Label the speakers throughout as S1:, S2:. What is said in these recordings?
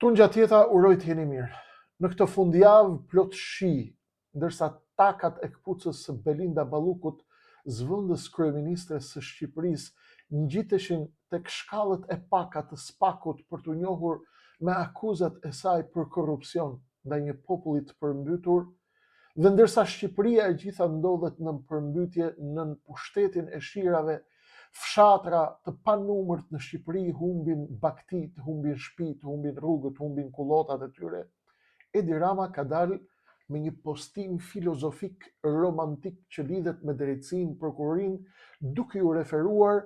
S1: Tun gjatjeta uroj të jeni mirë. Në këtë fundjavë plot shi, ndërsa takat e këpucës së Belinda Ballukut, zëvendës kryeministres së Shqipërisë, ngjiteshin tek shkallët e paka të spakut për t'u njohur me akuzat e saj për korrupsion ndaj një populli të përmbytur, dhe ndërsa Shqipëria e gjitha ndodhet në përmbytje nën pushtetin e shirave, fshatra të panumërt në Shqipëri humbin baktit, humbin shtëpit, humbin rrugët, humbin kullotat e tyre. Edi Rama ka dalë me një postim filozofik romantik që lidhet me drejtsinë, prokurorinë, duke ju referuar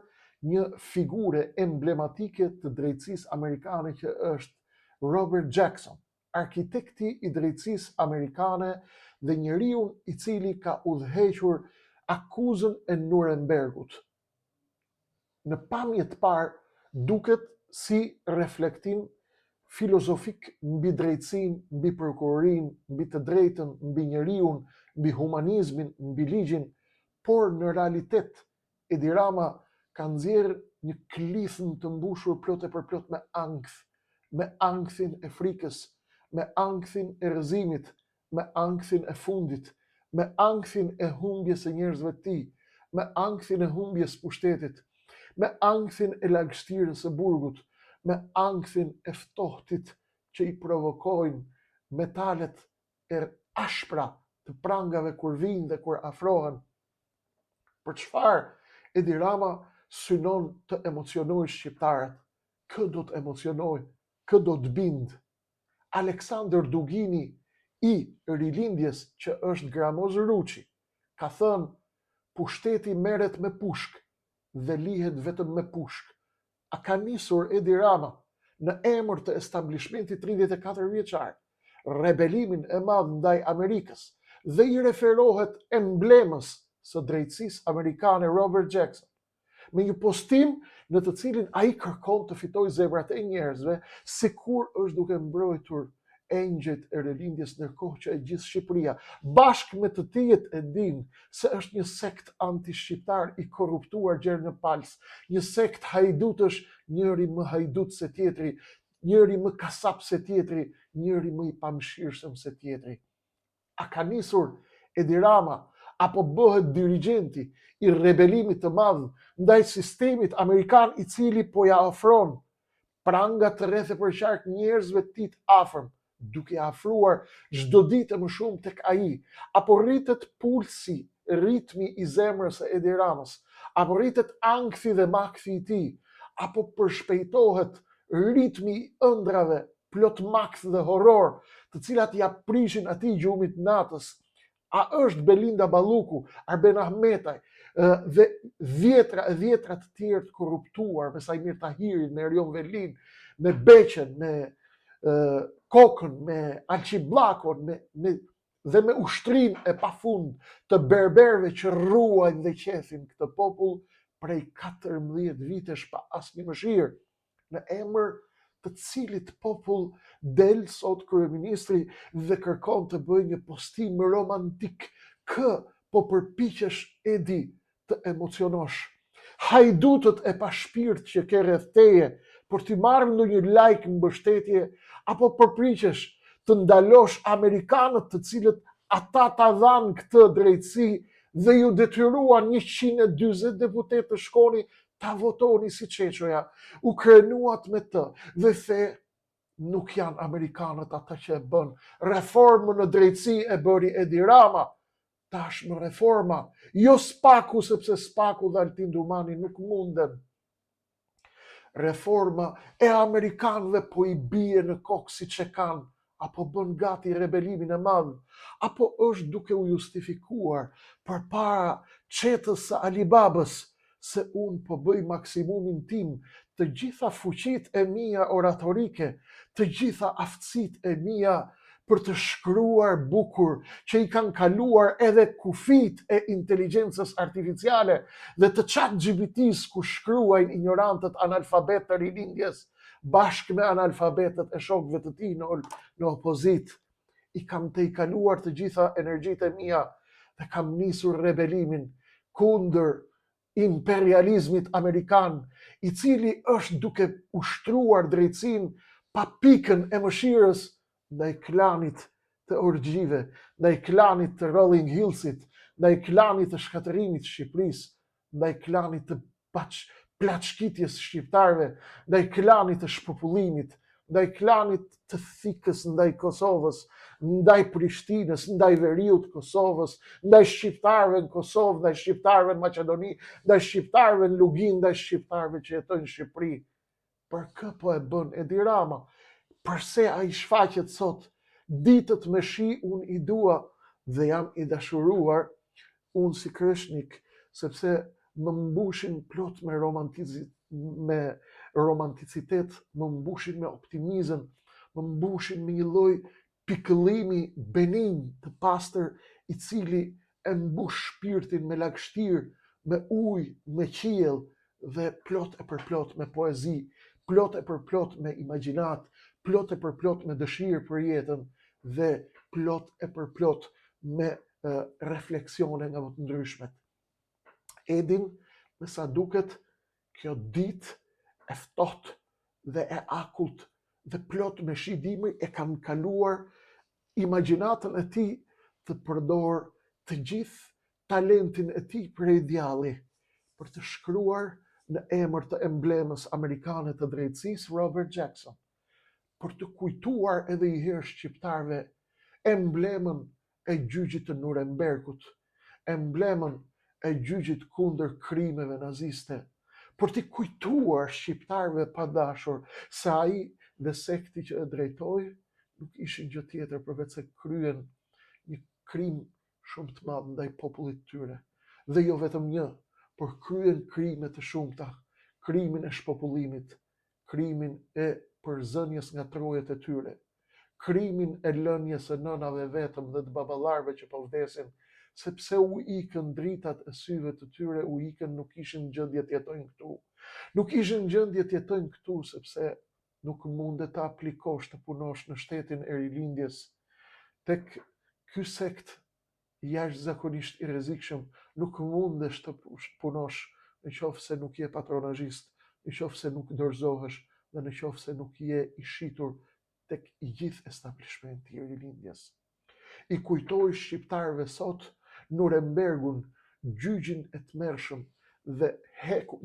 S1: një figure emblematike të drejtësisë amerikane që është Robert Jackson, arkitekti i drejtësisë amerikane dhe njeriu i cili ka udhëhequr akuzën e Nurembergut. Në pamje të parë duket si reflektim filozofik mbi drejtësinë, mbi prokurorinë, mbi të drejtën, mbi njeriun, mbi humanizmin, mbi ligjin, por në realitet Edi Rama ka nxjerrë një klithën të mbushur plot e përplot me ankthin e frikës, me ankthin e rrëzimit, me ankthin e fundit, me ankthin e humbjes së njerëzve të tij, me ankthin e humbjes pushtetit, me ankthin e lagështirës së burgut, me ankthin e ftohtit që i provokojnë metalet e ashpra të prangave kur vinë dhe kur afrohen. Për çfarë Edi Rama synon të emocionojë shqiptarët? Kë do të emocionojë? Kë do të bind? Aleksandër Dugini, i rilindjes që është Gramoz Ruçi, ka thënë: pushteti merret me pushk dhe lihet vetëm me pushk. A ka nisur Edi Rama në emër të establishmentit 34 vjeçar rebelimin e madh ndaj Amerikës dhe i referohet emblemës së drejtësisë amerikane Robert Jackson, me një postim në të cilin ai kërkon të fitojë zemrat e njerëzve, sikur është duke mbrojtur engjëjt e rilindjes, ndërkohë që e gjithë Shqipëria, bashkë me të tjerët, e din se është një sekt anti-shqiptar i korruptuar gjerë në pals, një sekt hajdutësh, njëri më hajdut se tjetri, njëri më kasap se tjetri, njëri më i pamëshirshëm se tjetri. A ka nisur Edi Rama apo bëhet dirigjenti i rebelimit të madh ndaj sistemit amerikan, i cili po ja ofron pranga të rreth e përqark njerëzve të tij të afërm, duke afruar çdo ditë më shumë tek ai? Apo rritet pulsi, ritmi i zemrës së Edi Ramës? Apo rritet ankthi dhe makthi i tij? Apo përshpejtohet ritmi i ëndrave plot makth dhe horror, të cilat ja prishin atij gjumit natës? A është Belinda Balluku, Arben Ahmetaj dhe dhjetra të tjerë të korruptuar, me Sajmir Tahirin, me Erion Velin, me Beqen, me Kokën, me Alçibllakun, dhe me ushtrinë e pafund të berberëve që ruajnë dhe qethin këtë popull prej 14 vitesh pa asnjë mëshirë, në emër të cilit popull del sot kryeministri dhe kërkon të bëjë një postim romantik. Kë po përpiqesh, Edi, të emocionosh? Hajdutët e pashpirt që ke rreth teje për t'i marrë ndonjë like mbështetje, apo përpiqesh të ndalosh amerikanët të cilët ata ta dhanë këtë drejtësi dhe ju detyruan 140 deputet të shkoni ta votoni si Çeçoja, u krenuat me të dhe the nuk janë amerikanët ata që e bën. Reformën në drejtësi e bëri Edi Rama. Tashmë reforma, jo spaku, sepse spaku dhe Altin Dumani nuk munden. Reforma e amerikanëve po i bie në kokë siç e kanë, apo bën gati rebelimin e madh, apo është duke u justifikuar përpara çetës së Alibabës se unë po bëj maksimumin tim, të gjitha fuqitë e mia oratorike, të gjitha aftësitë e mia për të shkruar bukur që i kanë kaluar edhe kufit e inteligjencës artificiale dhe të ChatGPT-s ku shkruajnë ignorantët analfabet të rilindjes, bashkë me analfabetët e shokëve të tij në opozit. I kam të i kaluar të gjitha energjitë e mia dhe kam nisur rebelimin kundër imperializmit amerikan, i cili është duke ushtruar drejtësinë pa pikën e mëshirës ndaj klanit të orgjive, ndaj klanit të Rolling Hillsit, ndaj klanit të shkatërimit të Shqipërisë, ndaj klanit të plaçkitjes shqiptarëve, ndaj klanit të shpopullimit, ndaj klanit të thikës ndaj Kosovës, ndaj Prishtinës, ndaj veriut të Kosovës, ndaj shqiptarëve në Kosovë, ndaj shqiptarëve në Maqedoni, ndaj shqiptarëve në Lugin, ndaj shqiptarëve që jetojnë në Shqipëri. Për kë po e bën Edi Rama? Përse ai shfaqet sot? Ditët me shi unë i dua dhe jam i dashuruar unë si kreshnik, sepse më mbushin plot me romanticitet, më mbushin me optimizëm, më mbushin me një lloj pikëllimi benin të pastër i cili e mbush shpirtin me lagështirë, me ujë, me qiell dhe plot e përplot me poezi, plot e përplot me imagjinat, plot e përplot me dëshirë për jetën dhe plot e përplot me refleksione nga më të ndryshmet. Edin, me sa duket, kjo ditë e ftohtë dhe e akullt dhe plot me shidimi e kam kaluar imagjinatën e tij të përdor të gjithë talentin e tij prej djalli për të shkruar në emër të emblemës amerikane të drejtësisë Robert Jackson, për të kujtuar edhe i herë shqiptarëve emblemën e gjyqit të Nurembergut, emblemën e gjyqit kundër krimeve naziste, për të kujtuar shqiptarëve pa dashur se ai dhe sekti që e drejtoi nuk ishin gjë tjetër përveç se kryen një krim shumë të madh ndaj popullit të tyre. Dhe jo vetëm një, por kryen krime të shumta, krimin e shpopullimit, krimin e përzënjes nga trojet e tyre, krimin e lënjes së nënave vetëm dhe të baballarëve që po vdesin, sepse u ikën dritat e syve të tyre, u ikën, nuk ishin në gjendje të jetojnë këtu. Nuk ishin në gjendje të jetojnë këtu sepse nuk mundet të aplikosh të punosh në shtetin e rilindjes. Tek ky sekt jashtëzakonisht i rrezikshëm nuk mundesh të punosh nëse nuk je patronazhist, nëse nuk dorëzohesh dhe nëse nuk je i shitur tek i gjithë establishmenti i rilindjes. I kujtoj shqiptarëve sot Nurembergun, gjyqin e tmerrshëm dhe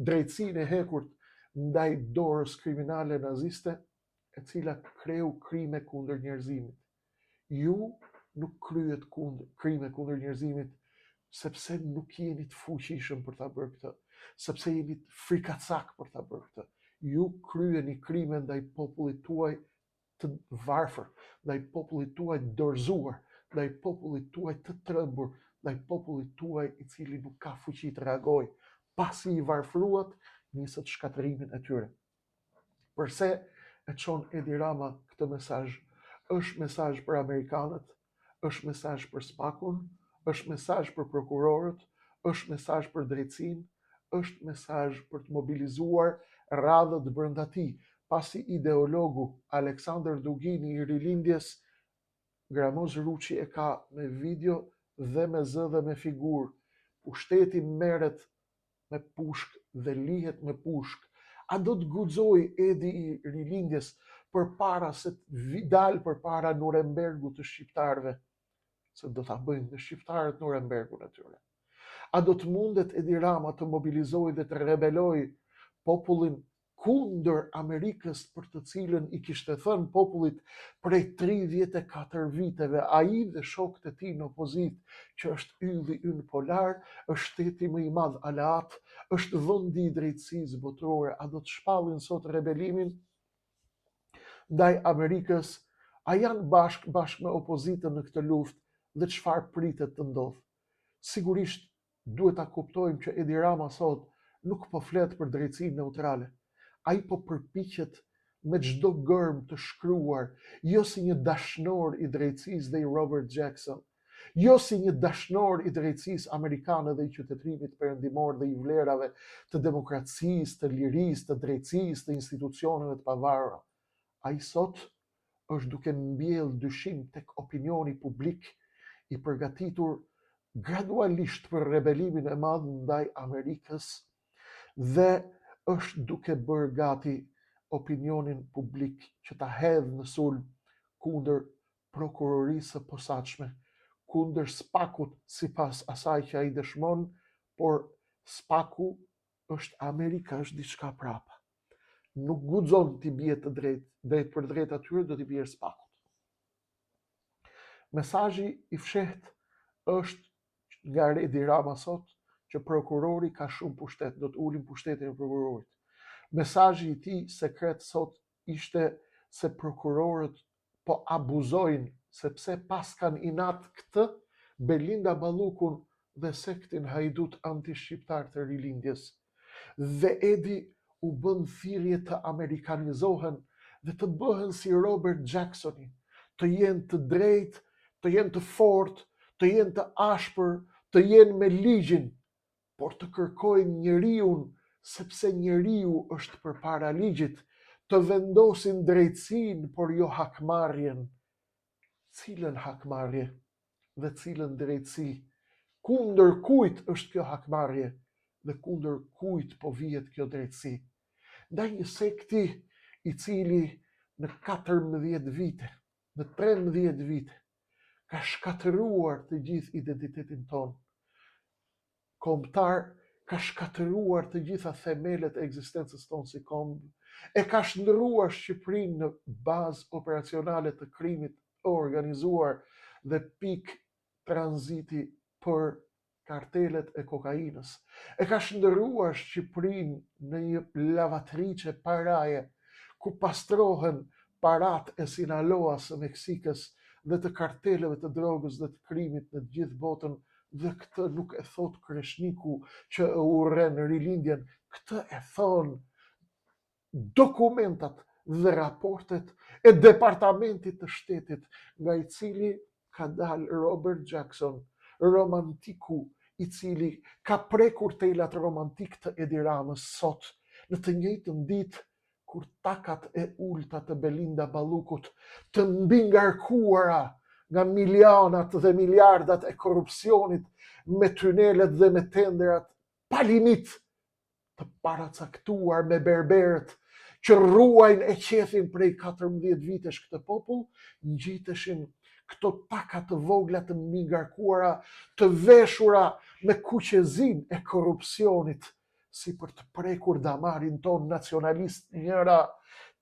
S1: drejtsinë e hekurt ndaj dorës kriminale naziste, e cila kreu krime kundër njerëzimit. Ju nuk kryet krime kundër njerëzimit sepse nuk jeni të fuqishëm për ta bërë këtë, sepse jeni frikacak për ta bërë këtë. Ju kryeni krime ndaj popullit tuaj të varfër, ndaj popullit tuaj të dorëzuar, ndaj popullit tuaj të trembur, ndaj popullit tuaj i cili nuk ka fuqi të reagojë, pasi i varfëruat nisët shkatërimin e tyre. Përse e çon Edi Rama këtë mesazh? Është mesazh për amerikanët, është mesazh për SPAK-un, është mesazh për prokurorët, është mesazh për drejtsinë, është mesazh për të mobilizuar radhët brenda tij, pasi ideologu Aleksandër Dugini i rilindjes, Gramoz Ruçi e ka me video dhe me zë dhe me figurë. Pushteti merret me pushk dhe lihet me pushk. A do të guxoj Edi i rilindjes përpara se të dalë përpara Nurembergut të shqiptarëve, se do ta bëjnë në shqiptarët Nurembergun e tyre? A do të mundet Edi Rama të mobilizojë dhe të rebelojë popullin kundër Amerikës, për të cilën i kishte thënë popullit prej 34 viteve, ai dhe shokët e tij në opozitë, që është ylli ynë polar, është shteti më i madh aleat, është vendi i drejtësisë botërore? A do të shpallin sot rebelimin ndaj Amerikës? A janë bashkë me opozitën në këtë luftë dhe çfarë pritet të ndodhë? Sigurisht duhet ta kuptojmë që Edi Rama sot nuk po flet për drejtsinë neutrale. Ai po përpiqet me çdo gërm të shkruar, jo si një dashnor i drejtësisë dhe i Robert Jackson, jo si një dashnor i drejtësisë amerikane dhe i qytetërimit perëndimor dhe i vlerave të demokracisë, të lirisë, të drejtësisë, të institucioneve të pavarura. Ai sot është duke mbjell dyshim tek opinioni publik i përgatitur gradualisht për rebelimin e madh ndaj Amerikës dhe është duke bërë gati opinionin publik, që ta hedhë në sulm kundër prokurorisë së posaçme, kundër SPAK-ut sipas asaj që ai dëshmon, por SPAK-u është Amerika, është diçka prapa. Nuk guxon t'i bie të drejt për drejt atyre, do t'i bie SPAK-ut. Mesazhi i fshehtë është nga Edi Rama sot që prokurori ka shumë pushtet, do të ulin pushtetin e prokurorit. Mesazhi i tij sekret sot ishte se prokurorët po abuzojnë, sepse pas kanë inat këtë Belinda Ballukun dhe sektin hajdut anti-shqiptar të rilindjes. Dhe Edi u bën thirrje të amerikanizohen dhe të bëhen si Robert Jacksoni, të jenë të drejtë, të jenë të fortë, të jenë të ashpër, të jenë me ligjin, por të kërkojnë njeriun, sepse njeriu është përpara ligjit, të vendosin drejtësinë, por jo hakmarrjen. Cilën hakmarrje dhe cilën drejtësi? Kundër kujt është kjo hakmarrje dhe kundër kujt po vihet kjo drejtësi? Ndaj një sekti i cili në 14 vite, në 13 vite, ka shkatëruar të gjithë identitetin tonë kombëtar, ka shkatëruar të gjitha themelet e ekzistencës tonë si kombë, e ka shndërruar Shqipërinë në bazë operacionale të krimit organizuar dhe pikë tranziti për kartelet e kokainës. E ka shndërruar Shqipërinë në një lavatriçe paraje, ku pastrohen parat e Sinaloas së Meksikës dhe të karteleve të drogës dhe të krimit në gjithë botën, dhe këtë nuk e thot Kreshniku që e urren rilindjen, këtë e thonë dokumentat dhe raportet e Departamentit të Shtetit, nga i cili ka dalë Robert Jackson, romantiku i cili ka prekur telat romantik të Edi Ramës sot, në të njëjtën ditë kur takat e ulta të Belinda Ballukut, të mbingarkuara nga milionat dhe miliardat e korrupsionit, me tynelet dhe me tenderat pa limit të paracaktuar me berberët që ruajnë e qethin prej 14 vitesh këtë popull, ngjiteshin këto taka të vogla të mbingarkuara, të veshura me kuqezin e korrupsionit, si për të prekur damarin ton nacionalist njëra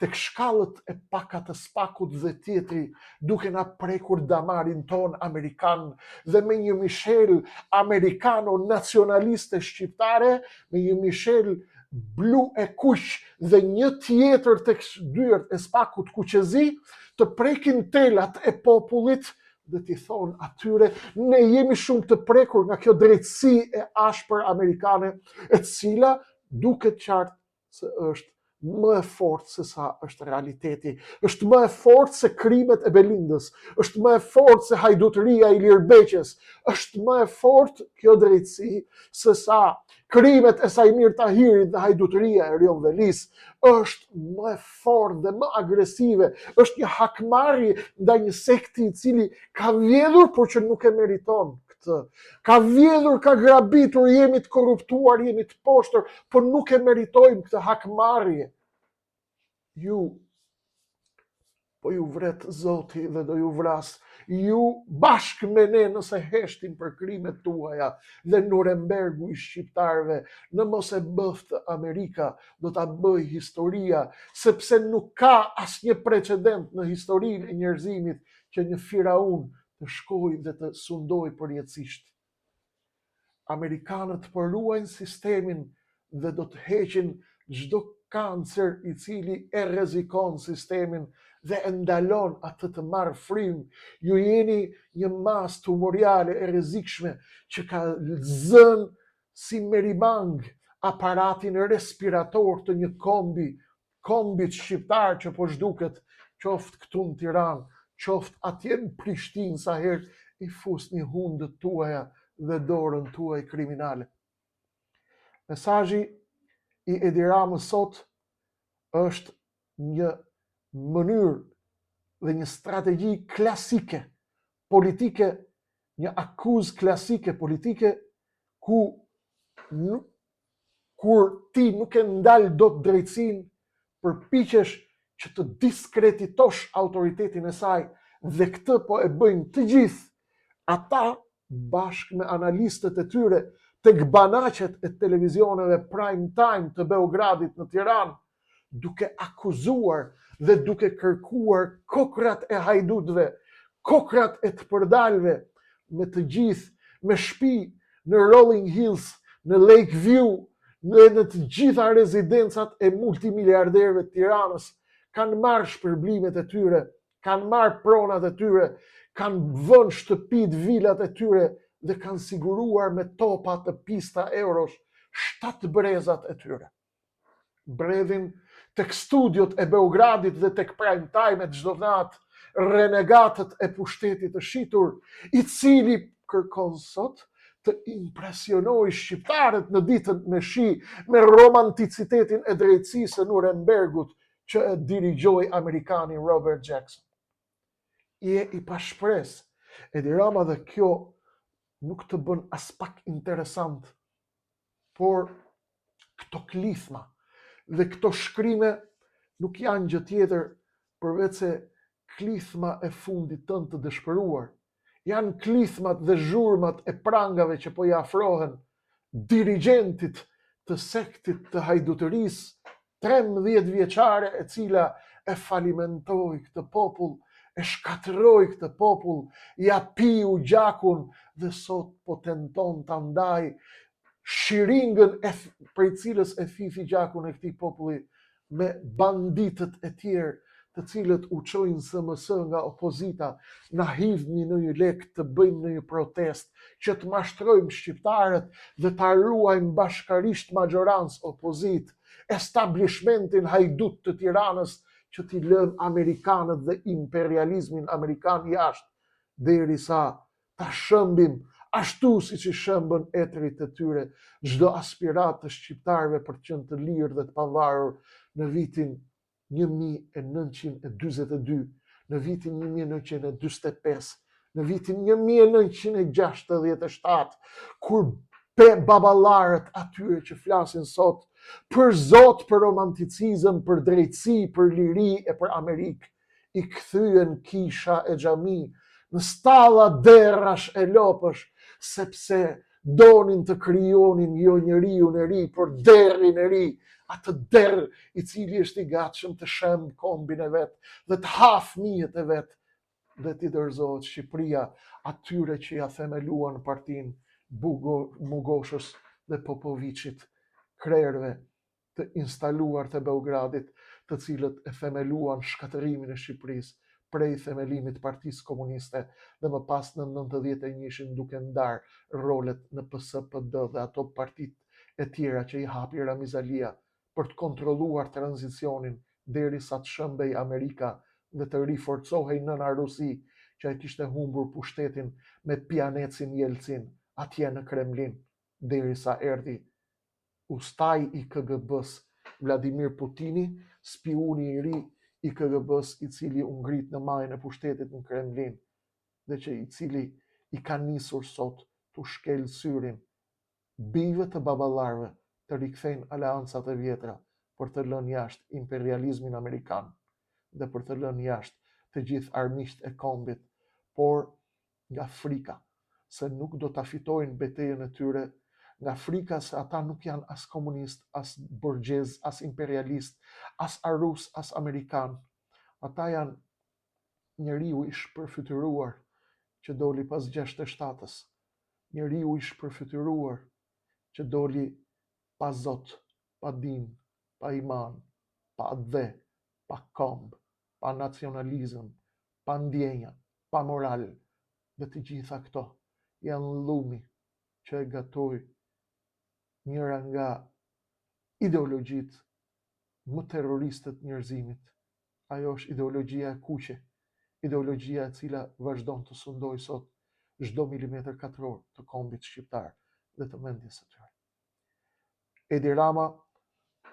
S1: tek shkallët e paka të SPAK-ut dhe tjetri, duke na prekur damarin ton amerikan, dhe me një Michel amerikano nacionaliste shqiptare, me një Michel blu e kuq dhe një tjetër tek dyert e SPAK-ut kuqezi, të prekin telat e popullit dhe t'i thonë atyre, ne jemi shumë të prekur nga kjo drejtësi e ashpër amerikane, e cila duket qartë se është më e fortë se sa është realiteti, është më e fortë se krimet e Belindës, është më e fortë se hajdutëria e Ilir Beqes, është më e fortë kjo drejtësi se sa krimet e Sajmir Tahirit dhe hajdutëria e Erion Velis, është më e fortë dhe më agresive, është një hakmarrje ndaj një sekti i cili ka vjedhur por që nuk e meriton këtë. Ka vjedhur, ka grabitur, jemi të korruptuar, jemi të poshtër, por nuk e meritojmë këtë hakmarrje. Ju po ju vret Zoti dhe do ju vras. Ju bashkë me ne nëse heshtin për krimet tuaja dhe Nurembergu i shqiptarëve, në mos e bëftë Amerika, do ta bëj historia, sepse nuk ka asnjë precedent në historinë e njerëzimit që një firaun të shkojë dhe të sundojë përjetësisht. Amerikanët po ruajnë sistemin dhe do të heqin çdo kancer i cili e rrezikon sistemin dhe e ndalon atë të marrë frymë. Ju jeni një masë tumoriale e rrezikshme që ka zënë si meribang aparatin respirator të një kombit shqiptar që po zhduket, qoftë këtu në Tiranë, qoftë atje në Prishtinë, sa herë i fusni hundët tuaja dhe dorën tuaj kriminale. Mesazhi i Edi Ramës sot është një mënyrë dhe një strategji klasike politike, një akuzë klasike politike, kur ti nuk e ndal dot drejtësinë, përpiqesh që të diskreditosh autoritetin e saj, dhe këtë po e bëjnë të gjithë ata bashkë me analistët e tyre tek banaqet e televizioneve prime time të Beogradit në Tiranë, duke akuzuar dhe duke kërkuar kokrat e hajdutëve, kokrat e të përdalëve, me të gjithë, me shtëpi në Rolling Hills, në Lakeview, në të gjitha rezidencat e multimiliarderëve të Tiranës, kanë marrë shpërblimet e tyre, kanë marrë pronat e tyre, kanë vënë shtëpit, vilat e tyre dhe kanë siguruar me topa të pista eurosh 7 brezat e tyre. Bredhin tek studiot e Beogradit dhe tek prime time e çdo natë, renegatët e pushtetit të shitur, i cili kërkon sot të impresionojë shqiptarët në ditën me shi, me romanticitetin e drejtësisë së Nurembergut që e dirigjoi amerikani Robert Jackson. Je i pashpres. Edi Rama, dhe kjo nuk të bën as pak interesant, por këto klithma dhe këto shkrime nuk janë gjë tjetër përveç se klithma e fundit tënd të dëshpëruar. Janë klithmat dhe zhurmat e prangave që po i afrohen dirigentit të sektit të hajdutërisë 13 vjeçare, e cila e falimentoi këtë popull, e shkatërroi këtë popull, ja piu gjakun dhe sot po tenton ta ndaj shiringën prej cilës e fifi gjakun e këtij populli me banditët e tjerë, të cilët u çojnë SMS nga opozita, na hidhni në një lek të bëjmë në një protest, që të mashtrojmë shqiptarët dhe ta ruajmë bashkarisht majorancë opozit, establishmentin hajdut të Tiranës, që t'i lënë amerikanët dhe imperializmin amerikan jashtë, derisa ta shëmbim ashtu siç i shëmbën etrit e tyre çdo aspirat të shqiptarëve për të qenë të lirë dhe të pavarur në vitin 1942, në vitin 1945, në vitin 1967, kur baballarët atyre që flasin sot për Zot, për romanticizëm, për drejtësi, për liri e për Amerikë, i kthyen kisha e xhami në stalla derrash e lopësh, sepse donin të krijonin jo njeriu e ri, por derrin e ri, atë derr i cili është i gatshëm të shëmbë kombin e vet dhe të ha fëmijët e vet, dhe t'i dorëzohet Shqipëria atyre që ja themeluan partinë Bugoshës dhe Popoviçit, krerëve të instaluar të Beogradit, të cilët e themeluan shkatërimin e Shqipërisë prej themelimit të Partisë Komuniste dhe më pas në 91 duke ndarë rolet në PSPD dhe ato partitë e tjera që i hapi Ramizalia për të kontrolluar tranzicionin derisa të shëmbej Amerika dhe të riforcohej nëna Rusi, që e kishte humbur pushtetin me pianecin Jelcin atje në Kremlin, derisa erdhi ustaj i KGB-s Vladimir Putini, spiuni i ri i KGB-s, i cili u ngrit në majën e pushtetit në Kremlin dhe që i cili i ka nisur sot të shkel syrin bijve të baballarëve të rikthejnë aleancat e vjetra për të lënë jashtë imperializmin amerikan dhe për të lënë jashtë të gjithë armiqt e kombit, por nga frika se nuk do ta fitojnë betejën e tyre, nga frika se ata nuk janë as komunist, as borgjez, as imperialist, as arus, as amerikan. Ata janë njeriu i shpërfytyruar që doli pas 67-s, njeriu i shpërfytyruar që doli pa Zot, pa din, pa iman, pa dhe, pa komb, pa nacionalizëm, pa ndjenja, pa moral, dhe të gjitha këto janë llumi që e gatoi njëra nga ideologjitë më terroriste të njerëzimit. Ajo është ideologjia e kuqe, ideologjia e cila vazhdon të sundojë sot çdo milimetër katror të kombit shqiptar dhe të mendjes së tyre. Edi Rama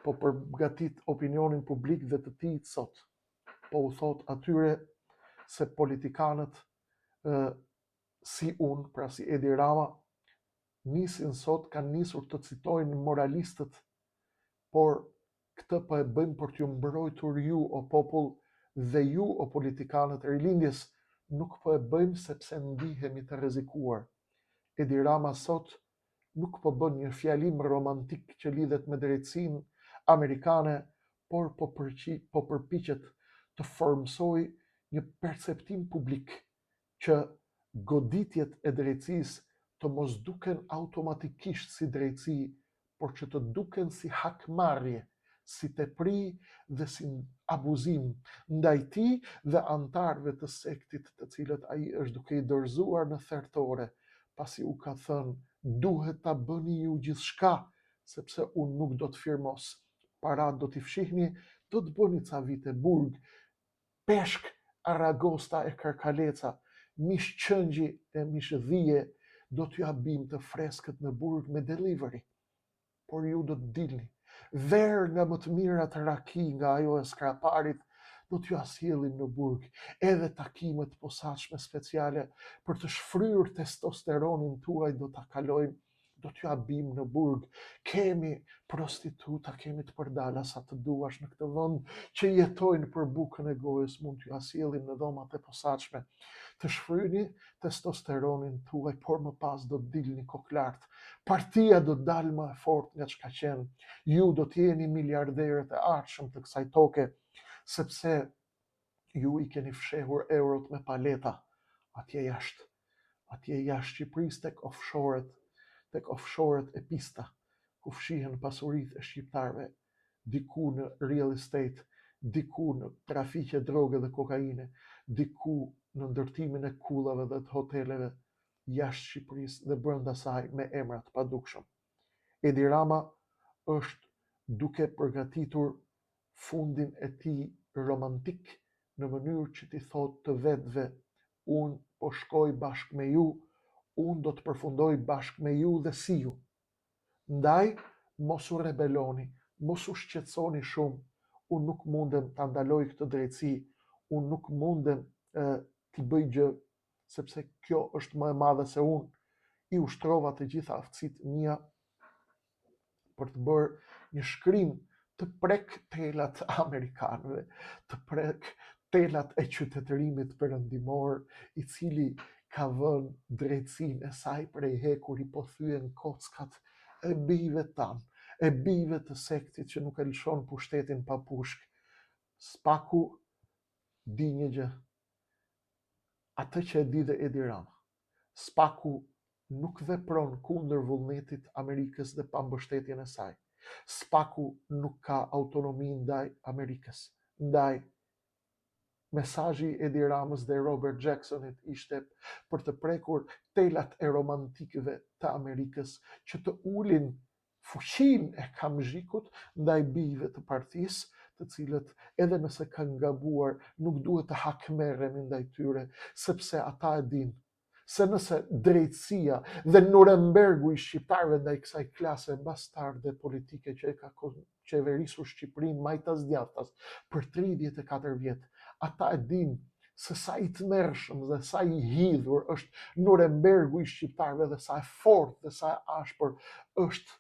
S1: po përgatit opinionin publik dhe të tij sot. Po u thot atyre se politikanët si unë, pra si Edi Rama, nisin sot, kanë nisur të citojnë moralistët, por këtë po e bëjmë për t'ju mbrojtur ju o popull dhe ju o politikanët e rilindjes, nuk po e bëjmë sepse ndihemi të rrezikuar. Edi Rama sot nuk po bën një fjalim romantik që lidhet me drejtsinë amerikane, por po përpiqet të formsoj një perceptim publik që goditjet e drejtësisë të mos duken automatikisht si drejtësi, por që të duken si hakmarrje, si tepri dhe si abuzim ndaj tij dhe antarëve të sektit të cilët ai është duke i dorëzuar në thertore, pasi u ka thënë duhet ta bëni ju gjithçka, sepse unë nuk do të firmos. Parat do t'i fshihni, do të bëni ca vite burg, peshk, aragosta e kërkaleca, mish qëngji e mish dhije, do t'ju abim të freskët në burg me delivery. Por ju do të dilni. Verë nga më të mirat raki nga ajo e skraparit, do t'ju asjellim në burg, edhe takimet posaçme speciale për të shfryrë testosteronin tuaj do t'a kalojmë, do t'ju abim në burg. Kemi prostituta, kemi të përdala sa të duash në këtë vend që jetojnë për bukën e gojës, mund t'ju asjellim në dhomat e posaçme. Të shfryni testosteronin tuaj, por më pas do të dilni koklart. Partia do të dalë më e fortë nga çka qenë. Ju do të jeni miliarderët e ardhshëm të kësaj toke, sepse ju i keni fshehur eurot me paleta atje jashtë Shqipërisë tek offshore-et e pista, ku fshihen pasuritë e shqiptarëve, diku në real estate, diku në trafiqe droge dhe kokaine, diku në ndërtimin e kullave dhe të hoteleve jashtë Shqipërisë dhe brenda saj me emra të padukshëm. Edi Rama është duke përgatitur fundin e tij romantik në mënyrë që t'i thotë të vetëve, unë po shkoj bashkë me ju, unë do të përfundoj bashkë me ju dhe si ju. Ndaj, mos u rebeloni, mos u shqetësoni shumë, unë nuk mundem ta ndaloj këtë drejtësi, unë nuk mundem t'i bëj gjë, sepse kjo është më e madhe se unë. I ushtrova të gjitha aftësitë mia për të bërë një shkrim të prek telat amerikanëve, të prek telat e qytetërimit perëndimor, i cili ka vënë drejtësinë e saj prej hekuri, po thyen kockat e bijve tanë, e bijve të sektit që nuk e lëshon pushtetin pa pushk. Spaku di një gjë, atë që e di dhe Edi Rama. Spaku nuk vepron kundër vullnetit Amerikës dhe pa mbështetjen e saj. Spaku nuk ka autonomi ndaj Amerikës. Ndaj, mesazhi i Edi Ramës dhe Robert Jacksonit ishte për të prekur telat e romantikëve të Amerikës që të ulin fuqinë e kamzhikut ndaj bijve të partisë, të cilët edhe nëse kanë gabuar nuk duhet të hakmerremi ndaj tyre, sepse ata e dinë se nëse drejtësia dhe Nurembergu i shqiptarëve ndaj kësaj klase bastarde politike që e ka qeverisur Shqipërinë majtas djathtas për 34 vjet, ata e dinë se sa i tmerrshëm dhe sa i hidhur është Nurembergu i shqiptarëve dhe sa e fortë dhe sa e ashpër është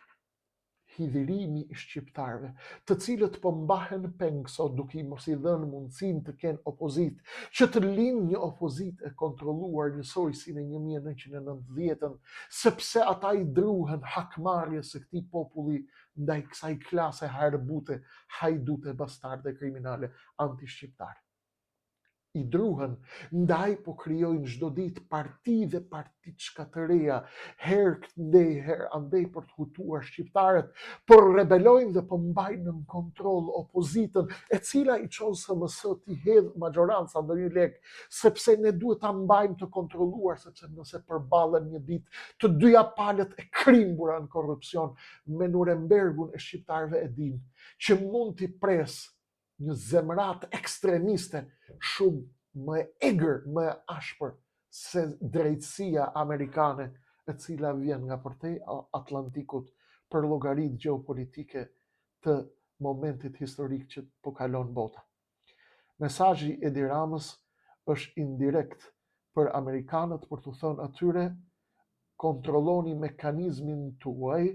S1: hidhërimi i shqiptarëve, të cilët po mbahen peng sot duke i mos i dhënë mundësinë të kenë opozitë, që të linë një opozitë e kontrolluar njësoj si në 1990, sepse ata i druhen hakmarrjes së këtij populli ndaj kësaj klase harbute, hajdute, bastarde, kriminale, anti-shqiptare. I druhen, ndaj po krijojnë çdo ditë parti dhe partiçka të reja, herë këndej, herë andej për të hutuar shqiptarët, por rebelojnë dhe po mbajnë në kontroll opozitën, e cila i çon SMS t'i hedh majoranca ndonjë lek, sepse ne duhet ta mbajmë të kontrolluar, sepse nëse përballen një ditë të dyja palët e krimbura në korrupsion me Nurembergun e shqiptarëve, e dinë që mund t'i pres një zemrat ekstremiste shumë më e egër, më e ashpër se drejtësia amerikane, e cila vjen nga përtej Atlantikut për llogaritë gjeopolitike të momentit historik që po kalon bota. Mesazhi i Edi Ramës është indirekt për amerikanët për t'u thënë atyre kontrolloni mekanizmin tuaj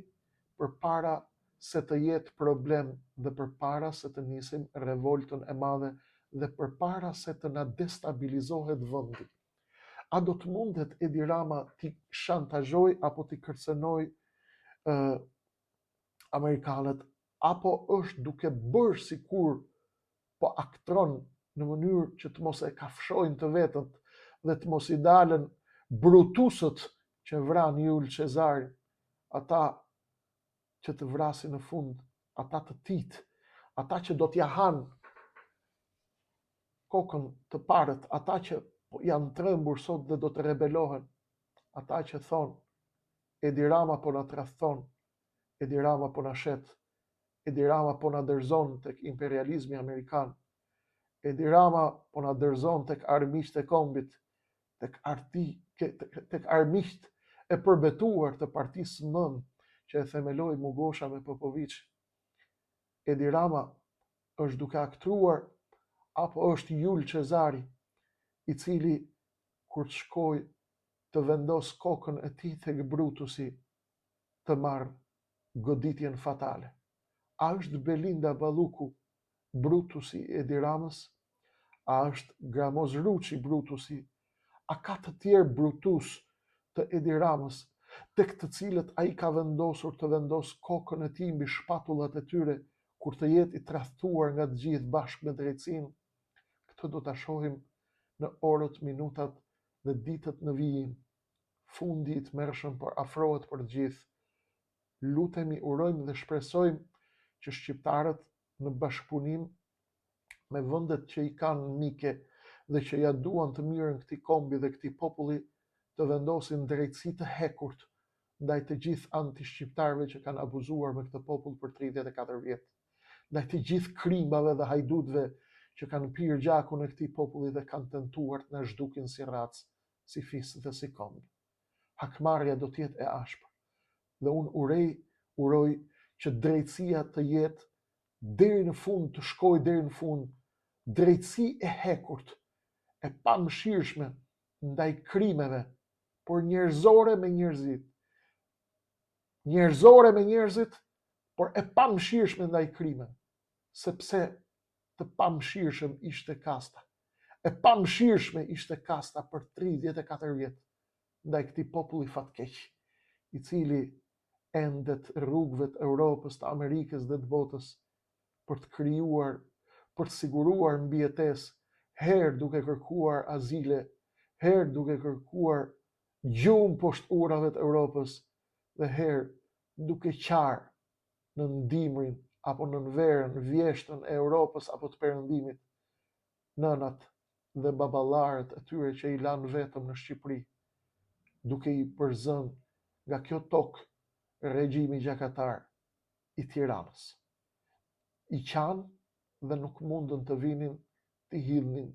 S1: përpara se të jetë problem dhe përpara se të nisim revoltën e madhe dhe përpara se të na destabilizohet vendi. A do të mundet Edi Rama t'i shantazhoj apo t'i kërcënoj amerikanët, apo është duke bërë sikur po aktron në mënyrë që të mos e kafshojnë të vetët dhe të mos i dalen brutusët që vran Julius Cezari, ata që të vrasin në fund, ata të tit, ata që do t'ja hanë kokën të parët, ata që janë trembur sot dhe do të rebelohen, ata që thonë Edi Rama po na tradhton, Edi Rama po na shet, Edi Rama po na dërzon tek imperializmi amerikan, Edi Rama po na dërzon tek armiqtë e kombit, tek armiqtë e përbetuar të partisë mëm që e themeloi Mugosha me Popović. Edi Rama është duke aktruar apo është Julius Cezari, i cili kur të shkoj të vendos kokën e tij tek Brutusi të marrë goditjen fatale. A është Belinda Balluku Brutusi Edi Ramës? A është Gramoz Ruçi Brutusi? A ka të tjerë Brutus të Edi Ramës, tek të cilët ai ka vendosur të vendos kokën e tij mbi shpatullat e tyre kur të jetë i tradhtuar nga të gjithë bashkë me drejtsinë? Këtë do ta shohim në orët, minutat dhe ditët në vijim. Fundi i tmerrshëm por afrohet për të gjithë. Lutemi, urojmë dhe shpresojmë që shqiptarët në bashkëpunim me vendet që i kanë mike dhe që ja duan të mirën këtij kombi dhe këtij populli, të vendosin drejtësi të hekurt ndaj të gjithë anti-shqiptarëve që kanë abuzuar me këtë popull për 34 vjet, ndaj të gjithë krimbave dhe hajdutëve që kanë pirë gjakun e këtij populli dhe kanë tentuar të na zhdukin si racë, si fis dhe si komb. Hakmarrja do të jetë e ashpër. Dhe unë uroj që drejtësia të jetë deri në fund, të shkojë deri në fund, drejtësi e hekurt, e pamëshirshme ndaj krimeve, por njerëzore me njerëzit. Njerëzore me njerëzit, por e pamëshirshme ndaj krimeve, sepse të pamëshirshëm ishte kasta. E pamëshirshme ishte kasta për 34 vjet ndaj këtij populli fatkeq, i cili endet rrugëve të Europës, të Amerikës dhe të botës për të krijuar, për të siguruar mbijetesë, herë duke kërkuar azile, herë duke kërkuar gjumë poshtë urave të Europës dhe herë duke qarë në ndimrin apo në verën vjeshtën e Europës apo të Perëndimit nënat dhe baballarët e tyre që i lanë vetëm në Shqipëri, duke i përzënë nga kjo tokë regjimi gjakatar i Tiranës. I qanë dhe nuk mundën të vinin të hidhnin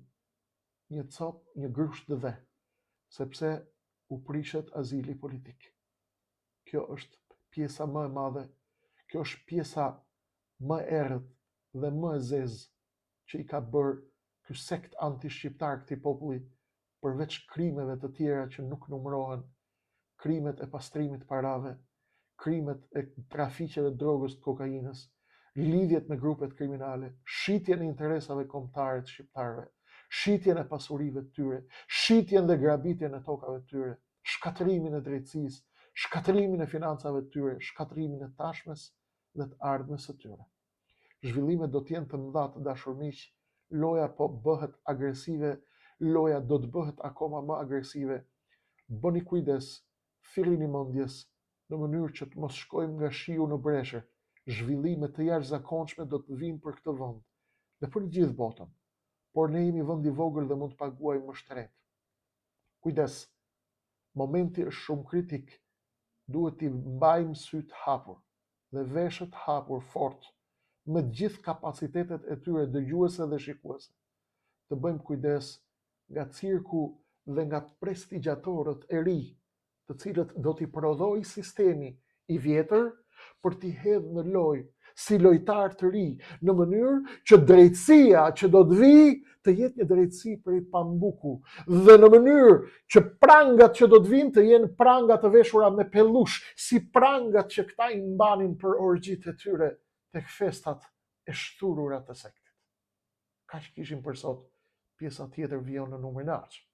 S1: një copë, një grusht dhe, sepse u prishet azili politik. Kjo është pjesa më e madhe, kjo është pjesa më e errët dhe më e zezë që i ka bërë ky sekt anti-shqiptar këtij populli, përveç krimeve të tjera që nuk numërohen, krimet e pastrimit parave, krimet e trafiqeve drogës të kokainës, lidhjet me grupet kriminale, shitjen e interesave kombëtare të shqiptarëve, shitjen e pasurive të tyre, shitjen dhe grabitjen e tokave të tyre, shkatërimin e drejtësisë, shkatërimin e financave të tyre, shkatërimin e tashmes dhe të ardhmes së tyre. Zhvillimet do të jenë të mëdha të dashur miq, loja po bëhet agresive, loja do të bëhet akoma më agresive. Bëni kujdes, fillini mendjes në mënyrë që të mos shkojmë nga shiu në breshër. Zhvillime të jashtëzakonshme do të vinë për këtë vend dhe për gjithë botën, por ne jemi vend i vogël dhe mund të paguajmë më shtret. Kujdes, momenti është shumë kritik, duhet t'i mbajmë syt hapur dhe veshët hapur fort, me të gjithë kapacitetet e tyre dëgjuese dhe shikuese. Të bëjmë kujdes nga cirku dhe nga prestigjatorët e ri, të cilët do t'i prodhojë sistemi i vjetër për t'i hedhë në lojë si lojtar të ri, në mënyrë që drejtësia që do të vi të jetë një drejtësi për i pambuku, dhe në mënyrë që prangat që do të vinë të jenë prangat të veshura me pellush, si prangat që këta i mbanin për orgjit e tyre tek festat e shturura të sektit. Kaq kishim për sot, pjesa tjetër vijon në numër 9.